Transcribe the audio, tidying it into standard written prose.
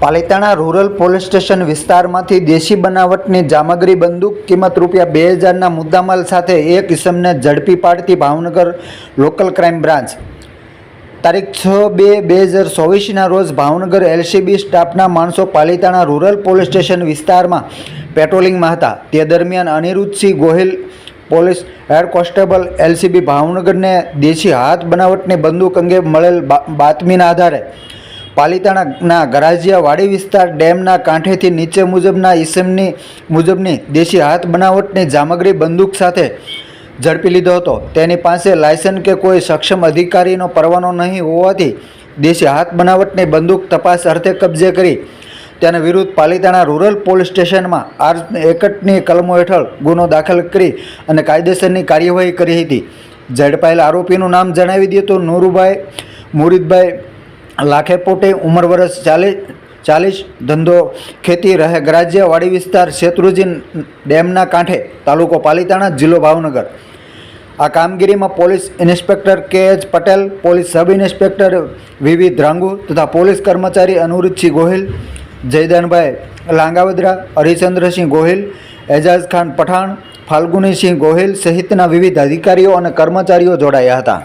Palitana rural police station વિસ્તારમાંથી દેશી બનાવટની જામગરી બંદૂક કિંમત ₹2000ના મુદ્દામાલ સાથે એક ઇસમને ઝડપી પાડતી ભાવનગર લોકલ ક્રાઇમ બ્રાન્ચ તારીખ 6/2/2024ના રોજ ભાવનગર એલસીબી સ્ટાફના માણસો પાલિતાણા રૂરલ પોલીસ સ્ટેશન વિસ્તારમાં પેટ્રોલિંગમાં હતા। તે દરમિયાન Aniruddhsinh Gohil police head constable LCB ભાવનગરને દેશી હાથ બનાવટની બંદૂક અંગે મળેલ બાતમીના આધારે પાલિતાણાના ગરાજિયા વાડી વિસ્તાર ડેમના કાંઠેથી નીચે મુજબની દેશી હાથ બનાવટની જામગરી બંદૂક સાથે ઝડપી લીધો હતો। તેની પાસે લાયસન્સ કે કોઈ સક્ષમ અધિકારીનો પરવાનો નહીં હોવાથી દેશી હાથ બનાવટની બંદૂક તપાસ અર્થે કબજે કરી તેના વિરુદ્ધ પાલિતાણા રૂરલ પોલીસ સ્ટેશનમાં R61ની કલમો હેઠળ ગુનો દાખલ કરી અને કાયદેસરની કાર્યવાહી કરી હતી। ઝડપાયેલ આરોપીનું નામ જણાવી દઈએ તો નૂરુભાઈ મુરીદભાઈ લાખેપોટે, ઉંમર વર્ષ 40, ધંધો ખેતી, રહે ગરાજિયા વાડી વિસ્તાર, શેત્રુંજી ડેમના કાંઠે, તાલુકો પાલિતાણા, જિલ્લો ભાવનગર। આ કામગીરીમાં police inspector KH Patel, police sub inspector VV ધ્રાંગુ તથા પોલીસ કર્મચારી અનિરુદ્ધસિંહ ગોહિલ, જયદાનભાઈ લાંગાવદરા, હરિચંદ્રસિંહ ગોહિલ, એજાઝ ખાન પઠાણ, ફાલ્ગુનીસિંહ ગોહિલ સહિતના વિવિધ અધિકારીઓ અને કર્મચારીઓ જોડાયા હતા।